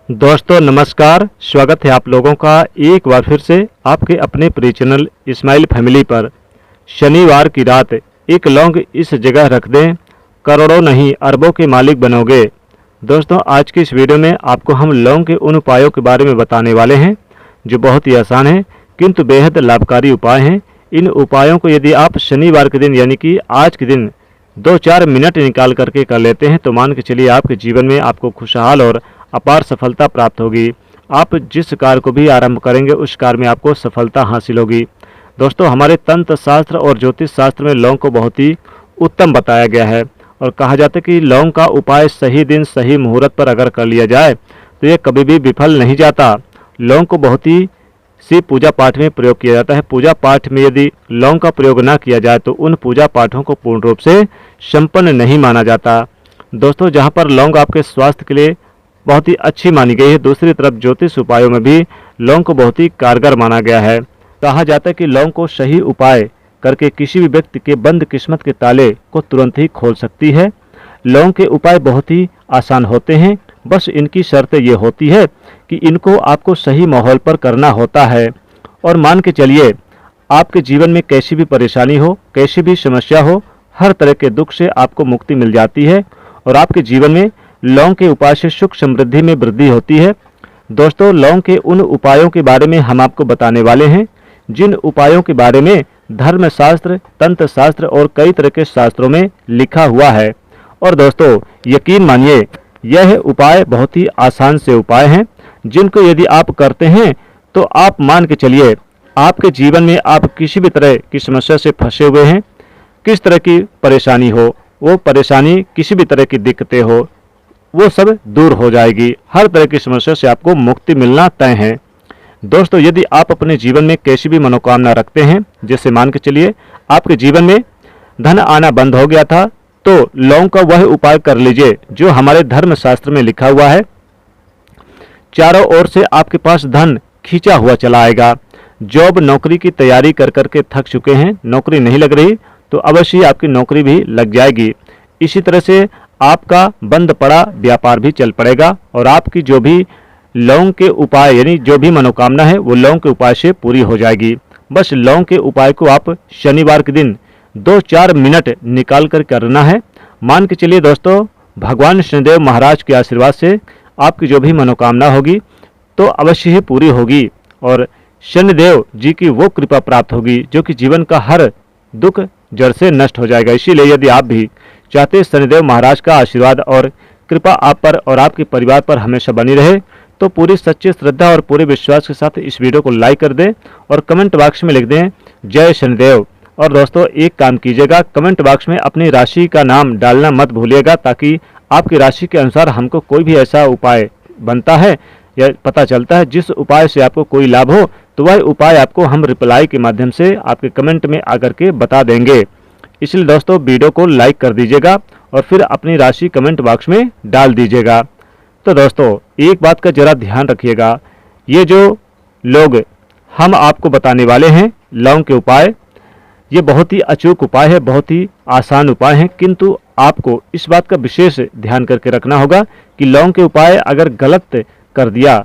दोस्तों नमस्कार, स्वागत है आप लोगों का एक बार फिर से आपके अपने प्रिय चैनल इस्माइल फैमिली पर। शनिवार की रात एक लौंग इस जगह रख दें, करोड़ों नहीं अरबों के मालिक बनोगे। दोस्तों आज की इस वीडियो में आपको हम लौंग के उन उपायों के बारे में बताने वाले हैं जो बहुत ही आसान हैं किंतु बेहद लाभकारी उपाय हैं। इन उपायों को यदि आप शनिवार के दिन यानी कि आज के दिन 2-4 मिनट निकाल करके कर लेते हैं तो मान के चलिए आपके जीवन में आपको खुशहाल और अपार सफलता प्राप्त होगी। आप जिस कार्य को भी आरंभ करेंगे उस कार्य में आपको सफलता हासिल होगी। दोस्तों हमारे तंत्र शास्त्र और ज्योतिष शास्त्र में लौंग को बहुत ही उत्तम बताया गया है और कहा जाता है कि लौंग का उपाय सही दिन सही मुहूर्त पर अगर कर लिया जाए तो ये कभी भी विफल नहीं जाता। लौंग को बहुत ही सी पूजा पाठ में प्रयोग किया जाता है। पूजा पाठ में यदि लौंग का प्रयोग ना किया जाए तो उन पूजा पाठों को पूर्ण रूप से संपन्न नहीं माना जाता। दोस्तों जहाँ पर लौंग आपके स्वास्थ्य के लिए बहुत ही अच्छी मानी गई है, दूसरी तरफ ज्योतिष उपायों में भी लौंग को बहुत ही कारगर माना गया है। कहा जाता है कि लौंग को सही उपाय करके किसी भी व्यक्ति के बंद किस्मत के ताले को तुरंत ही खोल सकती है। लौंग के उपाय बहुत ही आसान होते हैं, बस इनकी शर्त ये होती है कि इनको आपको सही माहौल पर करना होता है। और मान के चलिए आपके जीवन में कैसी भी परेशानी हो, कैसी भी समस्या हो, हर तरह के दुख से आपको मुक्ति मिल जाती है और आपके जीवन में लौंग के उपाय से सुख समृद्धि में वृद्धि होती है। दोस्तों लौंग के उन उपायों के बारे में हम आपको बताने वाले हैं जिन उपायों के बारे में धर्मशास्त्र, तंत्र शास्त्र और कई तरह के शास्त्रों में लिखा हुआ है। और दोस्तों यकीन मानिए यह उपाय बहुत ही आसान से उपाय हैं जिनको यदि आप करते हैं तो आप मान के चलिए आपके जीवन में आप किसी भी तरह की समस्या से फंसे हुए हैं, किस तरह की परेशानी हो, वो परेशानी किसी भी तरह की दिक्कतें हो वो सब दूर हो जाएगी। हर तरह की समस्या से आपको मुक्ति मिलना तय है। दोस्तों यदि आप अपने जीवन में कैसी भी मनोकामना रखते हैं, जैसे मान के चलिए आपके जीवन में धन आना बंद हो गया था तो लौंग का वह उपाय कर लीजिए जो हमारे धर्म शास्त्र में लिखा हुआ है। चारों ओर से आपके पास धन खींचा हुआ चला आएगा। जॉब नौकरी की तैयारी कर करके थक चुके हैं, नौकरी नहीं लग रही तो अवश्य ही आपकी नौकरी भी लग जाएगी। इसी तरह से आपका बंद पड़ा व्यापार भी चल पड़ेगा और आपकी जो भी लौंग के उपाय यानी जो भी मनोकामना है वो लौंग के उपाय से पूरी हो जाएगी। बस लौंग के उपाय को आप शनिवार के दिन 2-4 मिनट निकाल कर करना है। मान के चलिए दोस्तों भगवान शनिदेव महाराज के आशीर्वाद से आपकी जो भी मनोकामना होगी तो अवश्य ही पूरी होगी और शनिदेव जी की वो कृपा प्राप्त होगी जो कि जीवन का हर दुख जड़ से नष्ट हो जाएगा। इसीलिए यदि आप भी चाहते हैं शनिदेव महाराज का आशीर्वाद और कृपा आप पर और आपके परिवार पर हमेशा बनी रहे तो पूरी सच्ची श्रद्धा और पूरे विश्वास के साथ इस वीडियो को लाइक कर दें और कमेंट बॉक्स में लिख दें जय शनिदेव। और दोस्तों एक काम कीजिएगा, कमेंट बॉक्स में अपनी राशि का नाम डालना मत भूलिएगा ताकि आपकी राशि के अनुसार हमको कोई भी ऐसा उपाय बनता है या पता चलता है जिस उपाय से आपको कोई लाभ हो तो वह उपाय आपको हम रिप्लाई के माध्यम से आपके कमेंट में आकर के बता देंगे। इसलिए दोस्तों वीडियो को लाइक कर दीजिएगा और फिर अपनी राशि कमेंट बॉक्स में डाल दीजिएगा। तो दोस्तों एक बात का जरा ध्यान रखिएगा, ये जो लोग हम आपको बताने वाले हैं लौंग के उपाय ये बहुत ही अचूक उपाय है, बहुत ही आसान उपाय है, किंतु आपको इस बात का विशेष ध्यान करके रखना होगा कि लौंग के उपाय अगर गलत कर दिया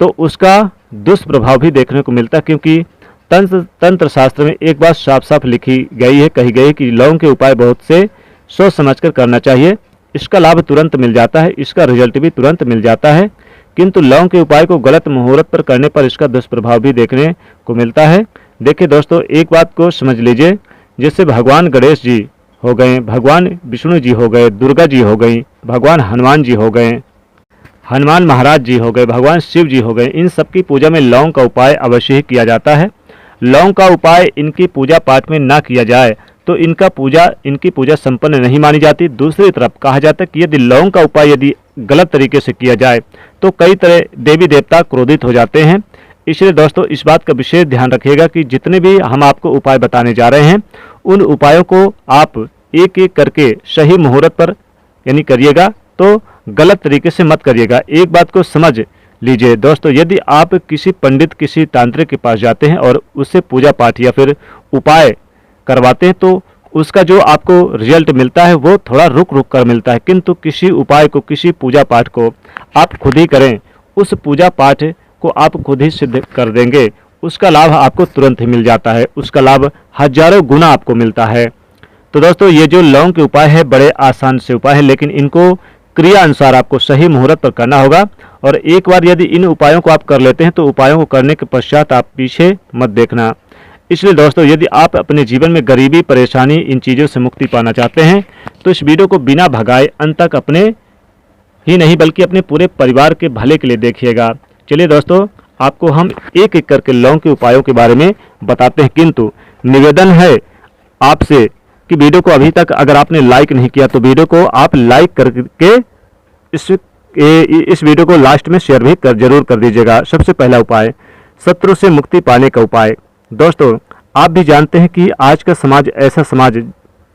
तो उसका दुष्प्रभाव भी देखने को मिलता है। क्योंकि तंत्र शास्त्र में एक बात साफ साफ लिखी गई है, कही गई है कि लौंग के उपाय बहुत से सोच समझकर करना चाहिए। इसका लाभ तुरंत मिल जाता है, इसका रिजल्ट भी तुरंत मिल जाता है, किंतु लौंग के उपाय को गलत मुहूर्त पर करने पर इसका दुष्प्रभाव भी देखने को मिलता है। देखिए दोस्तों एक बात को समझ लीजिए, जैसे भगवान गणेश जी हो गए, भगवान विष्णु जी हो गए, दुर्गा जी हो गई, भगवान हनुमान जी हो गए, हनुमान महाराज जी हो गए, भगवान शिव जी हो गए, इन सब की पूजा में लौंग का उपाय अवश्य ही किया जाता है। लौंग का उपाय इनकी पूजा पाठ में ना किया जाए तो इनकी पूजा संपन्न नहीं मानी जाती। दूसरी तरफ कहा जाता है कि यदि लौंग का उपाय यदि गलत तरीके से किया जाए तो कई तरह देवी देवता क्रोधित हो जाते हैं। इसलिए दोस्तों इस बात का विशेष ध्यान रखिएगा कि जितने भी हम आपको उपाय बताने जा रहे हैं उन उपायों को आप एक एक करके सही मुहूर्त पर यानी करिएगा, तो गलत तरीके से मत करिएगा। एक बात को समझ लीजिए दोस्तों, यदि आप किसी पंडित किसी तांत्रिक के पास जाते हैं और उससे पूजा पाठ या फिर उपाय करवाते हैं तो उसका जो आपको रिजल्ट मिलता है वो थोड़ा रुक रुक कर मिलता है, किंतु किसी उपाय को किसी पूजा पाठ को आप खुद ही करें उस पूजा पाठ को आप खुद ही सिद्ध कर देंगे, उसका लाभ आपको तुरंत ही मिल जाता है, उसका लाभ हजारों गुना आपको मिलता है। तो दोस्तों ये जो लौंग के उपाय है बड़े आसान से उपाय है, लेकिन इनको क्रिया अनुसार आपको सही मुहूर्त पर करना होगा। और एक बार यदि इन उपायों को आप कर लेते हैं तो उपायों को करने के पश्चात आप पीछे मत देखना। इसलिए दोस्तों यदि आप अपने जीवन में गरीबी, परेशानी, इन चीज़ों से मुक्ति पाना चाहते हैं तो इस वीडियो को बिना भगाए अंत तक अपने ही नहीं बल्कि अपने पूरे परिवार के भले के लिए देखिएगा। चलिए दोस्तों आपको हम एक एक करके लौंग के उपायों के बारे में बताते हैं, किंतु निवेदन है आपसे कि वीडियो को अभी तक अगर आपने लाइक नहीं किया तो वीडियो को आप लाइक करके इस वीडियो को लास्ट में शेयर भी जरूर कर दीजिएगा। सबसे पहला उपाय, शत्रु से मुक्ति पाने का उपाय। दोस्तों आप भी जानते हैं कि आज का समाज ऐसा समाज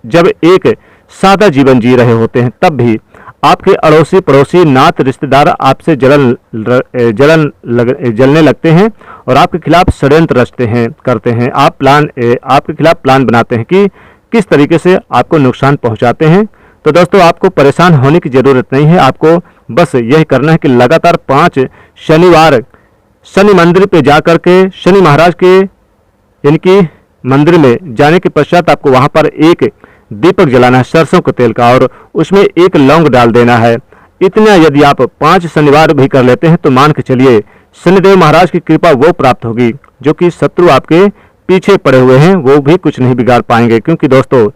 जब एक सादा जीवन जी रहे होते हैं तब भी आपके अड़ोसी पड़ोसी नात रिश्तेदार आपसे जलने लगते हैं और आपके खिलाफ षड्यंत्र रचते हैं, करते हैं। आपके खिलाफ प्लान बनाते हैं कि किस तरीके से आपको नुकसान पहुंचाते हैं। तो दोस्तों आपको परेशान होने की ज़रूरत नहीं है, आपको बस यही करना है कि लगातार 5 शनिवार शनि मंदिर पे जाकर के शनि महाराज के यानी कि मंदिर में जाने के पश्चात आपको वहां पर एक दीपक जलाना है सरसों के तेल का और उसमें एक लौंग डाल देना है। इतना यदि आप 5 शनिवार भी कर लेते हैं तो मान के चलिए शनिदेव महाराज की कृपा वो प्राप्त होगी जो कि शत्रु आपके पीछे पड़े हुए हैं वो भी कुछ नहीं बिगाड़ पाएंगे। क्योंकि दोस्तों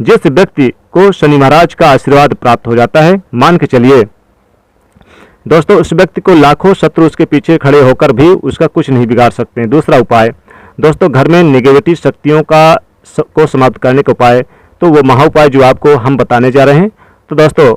जिस व्यक्ति को शनि महाराज का आशीर्वाद प्राप्त हो जाता है, मान के चलिए दोस्तों उस व्यक्ति को लाखों शत्रु उसके पीछे खड़े होकर भी उसका कुछ नहीं बिगाड़ सकते हैं। दूसरा उपाय दोस्तों घर में नेगेटिव शक्तियों को समाप्त करने का उपाय, तो वो महा उपाय जो आपको हम बताने जा रहे हैं। तो दोस्तों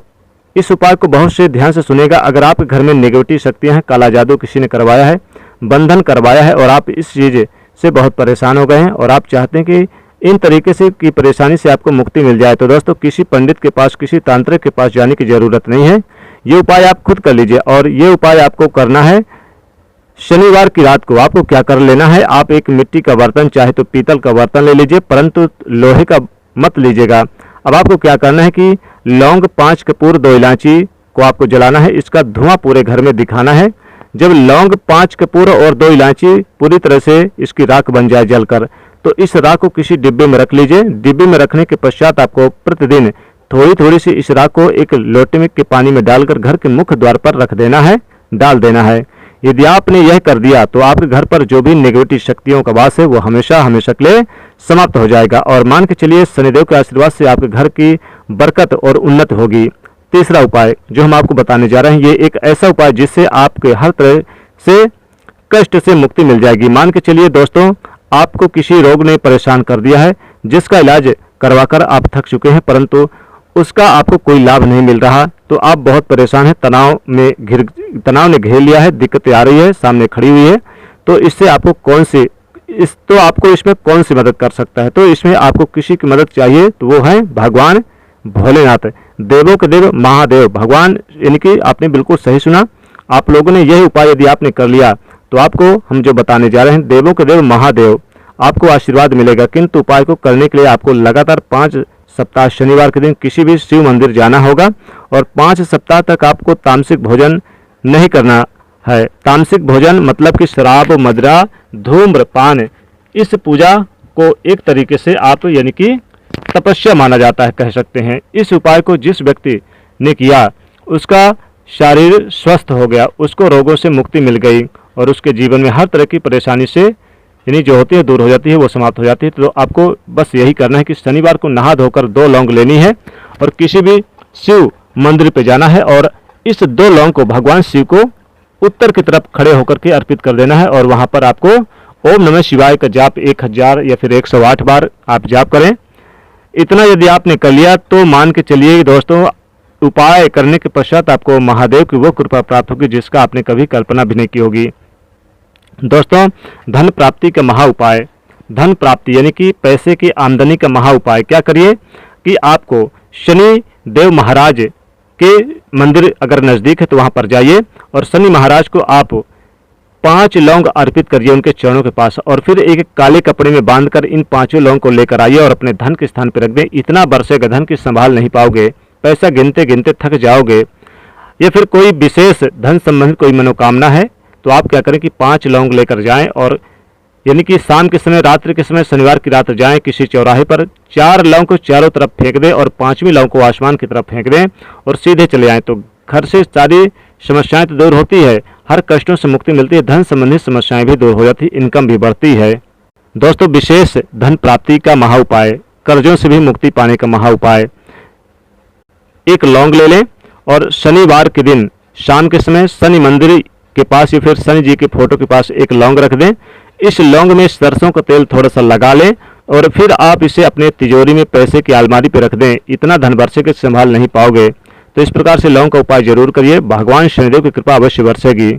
इस उपाय को बहुत से ध्यान से सुनेगा। अगर आपके घर में नेगेटिव शक्तियां हैं, काला जादू किसी ने करवाया है, बंधन करवाया है और आप इस चीज़ से बहुत परेशान हो गए हैं और आप चाहते हैं कि इन तरीके से की परेशानी से आपको मुक्ति मिल जाए, तो दोस्तों किसी पंडित के पास, किसी तांत्रिक के पास जाने की ज़रूरत नहीं है। ये उपाय आप खुद कर लीजिए और ये उपाय आपको करना है शनिवार की रात को। आपको क्या कर लेना है, आप एक मिट्टी का बर्तन चाहे तो पीतल का बर्तन ले लीजिए, परंतु लोहे का मत लीजिएगा। अब आपको क्या करना है कि लौंग, 5 कपूर, 2 इलायची को आपको जलाना है, इसका धुआं पूरे घर में दिखाना है। जब लौंग, 5 कपूर और 2 इलायची पूरी तरह से इसकी राख बन जाए जलकर, तो इस राख को किसी डिब्बे में रख लीजिए। डिब्बे में रखने के पश्चात आपको प्रतिदिन थोड़ी थोड़ी सी इस राख को एक लोटे में के पानी में डालकर घर के मुख्य द्वार पर रख देना है, डाल देना है। यदि आपने यह कर दिया तो आपके घर पर जो भी नेगेटिव शक्तियों का वास है वो हमेशा हमेशा के लिए समाप्त हो जाएगा और मान के चलिए शनिदेव के आशीर्वाद से आपके घर की बरकत और उन्नति होगी। तीसरा उपाय जो हम आपको बताने जा रहे हैं, ये एक ऐसा उपाय जिससे आपके हर तरह से कष्ट से मुक्ति मिल जाएगी। मान के चलिए दोस्तों आपको किसी रोग ने परेशान कर दिया है जिसका इलाज करवाकर आप थक चुके हैं, परंतु उसका आपको कोई लाभ नहीं मिल रहा, तो आप बहुत परेशान हैं, तनाव ने घेर लिया है, दिक्कतें आ रही है, सामने खड़ी हुई है। तो इससे आपको आपको इसमें कौन सी मदद कर सकता है? तो इसमें आपको किसी की मदद चाहिए तो वो है भगवान भोलेनाथ, देवों के देव महादेव भगवान। यानी कि आपने बिल्कुल सही सुना, आप लोगों ने यही उपाय यदि आपने कर लिया तो आपको हम जो बताने जा रहे हैं देवों के देव महादेव आपको आशीर्वाद मिलेगा। किंतु उपाय को करने के लिए आपको लगातार 5 सप्ताह शनिवार के दिन किसी भी शिव मंदिर जाना होगा और 5 सप्ताह तक आपको तामसिक भोजन नहीं करना है। तामसिक भोजन मतलब कि शराब, मदिरा, धूम्रपान, इस पूजा को एक तरीके से आप यानी कि तपस्या माना जाता है, कह सकते हैं। इस उपाय को जिस व्यक्ति ने किया उसका शरीर स्वस्थ हो गया, उसको रोगों से मुक्ति मिल गई और उसके जीवन में हर तरह की परेशानी से यानी जो होती है दूर हो जाती है, वो समाप्त हो जाती है। तो आपको बस यही करना है कि शनिवार को नहा धोकर 2 लौंग लेनी है और किसी भी शिव मंदिर पे जाना है और इस 2 लौंग को भगवान शिव को उत्तर की तरफ खड़े होकर के अर्पित कर देना है और वहां पर आपको ओम नमः शिवाय का जाप 1000 या फिर 108 बार आप जाप करें। इतना यदि आपने कर लिया तो मान के चलिए दोस्तों उपाय करने के पश्चात आपको महादेव की वो कृपा प्राप्त होगी जिसका आपने कभी कल्पना भी नहीं की होगी। दोस्तों धन प्राप्ति का महा उपाय, धन प्राप्ति यानी कि पैसे की आमदनी का महा उपाय क्या करिए कि आपको शनि देव महाराज के मंदिर अगर नज़दीक है तो वहाँ पर जाइए और शनि महाराज को आप 5 लौंग अर्पित करिए उनके चरणों के पास और फिर एक काले कपड़े में बांधकर इन 5 लौंग को लेकर आइए और अपने धन के स्थान पर रख दें। इतना बरसेगा धन की संभाल नहीं पाओगे, पैसा गिनते गिनते थक जाओगे। या फिर कोई विशेष धन संबंधित कोई मनोकामना है तो आप क्या करें कि 5 लौंग लेकर जाएं और यानी कि शाम के समय, रात्रि के समय, शनिवार की रात जाएं किसी चौराहे पर, 4 लौंग को चारों तरफ फेंक दें और 5वीं लौंग को आसमान की तरफ फेंक दें और सीधे चले आएं। तो घर से सारी समस्याएं तो दूर होती है, हर कष्टों से मुक्ति मिलती है, धन संबंधित समस्याएं भी दूर हो जाती है, इनकम भी बढ़ती है। दोस्तों, विशेष धन प्राप्ति का महा उपाय, कर्जों से भी मुक्ति पाने का महा उपाय, एक लौंग ले लें और शनिवार के दिन शाम के समय शनि मंदिर के पास या फिर शनि जी के फोटो के पास एक लौंग रख दें। इस लौंग में सरसों का तेल थोड़ा सा लगा लें और फिर आप इसे अपने तिजोरी में पैसे की अलमारी पर रख दें। इतना धन बरसे के संभाल नहीं पाओगे। तो इस प्रकार से लौंग का उपाय जरूर करिए, भगवान शनिदेव की कृपा अवश्य बरसेगी।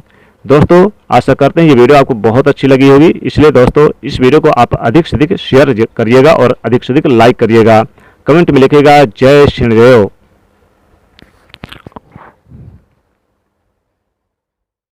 दोस्तों, आशा करते हैं ये वीडियो आपको बहुत अच्छी लगी होगी, इसलिए दोस्तों इस वीडियो को आप अधिक से अधिक शेयर करिएगा और अधिक से अधिक लाइक करिएगा। कमेंट में लिखिएगा जय शनिदेव।